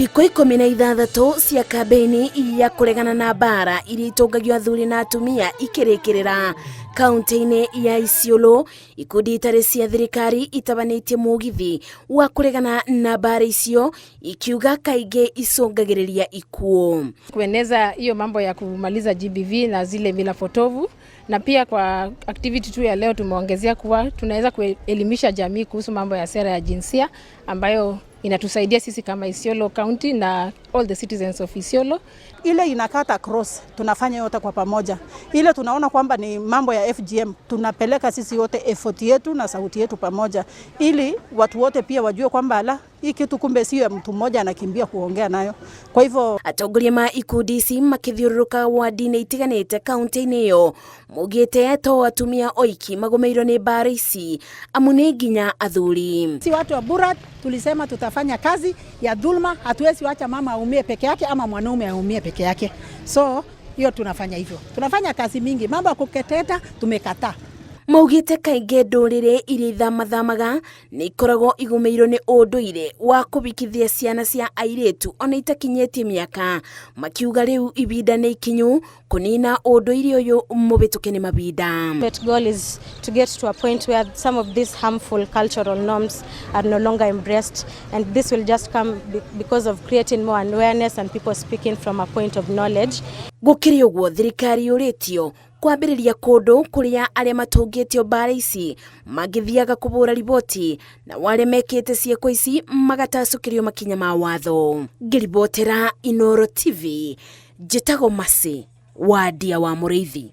Thikũ 16 cia kambeni ya kuregana na bara iria itongagio athuri na atumia ikirikirira kaunti-ini ya Isiolo, ikundi itari cia thirikari itabanĩtie mũgithi wa kuregana na bara icio, ikiuga kaingĩ icũngagĩrĩria ikuũ. Kueneza hiyo mambo ya kumaliza GBV na zile mila potovu, na pia kwa activity tu ya leo tumeongezea kuwa tunaweza kuelimisha jamii kuhusu mambo ya sera ya jinsia ambayo inatusaidia sisi kama Isiolo County na all the citizens of Isiolo. Ile inakata cross, tunafanya yote kwa pamoja. Ile tunaona kwamba ni mambo ya FGM, tunapeleka sisi yote effort yetu na sauti yetu pamoja, ili watu wote pia wajue kwamba hii kitu kumbe sio mtu mmoja anakimbia kuongea nayo. Kwa hivyo atongoria ma ikundi ici makithiũrũrũka wadi-inĩ itiganĩte kaunti-inĩ ĩyo mugĩte to atumia oiki magomeirwo nĩ bara ici amu nĩ nginya athuri. Si watu wa Burat tulisema tutafanya kazi ya dhulma, hatuwezi wacha mama aumie peke yake ama mwanaume aumie peke yake. So hiyo tunafanya hivyo. Tunafanya kazi mingi, mambo ya kuketeta tumekataa. Maugite kaingĩ ndũrĩrĩ iria ithamathamaga nĩ ikoragwo igũmĩirwo nĩ ũndũire wa kũbikithia ciana cia airĩtu ona itakinyĩtie mĩaka, makiuga rĩu ibinda nĩ ikinyu kũnina ũndũire ũyũ mũbĩtũke nĩ mabinda. But goal is to get to a point where some of these harmful cultural norms are no longer embraced, and this will just come because of creating more awareness and people speaking from a point of knowledge. Gũkĩrĩ ũguo thirikari yũrĩtio kwambĩrĩria kũndũ kũrĩa arĩa matũngĩtio bara ici magĩthiaga kũbũra riboti na wale mekĩte ciĩko ici magatacũkĩrio makinya ma watho. Ngĩribotera Inooro TV, njĩtagwo Mercy wa Ndia wa Mũrĩithi.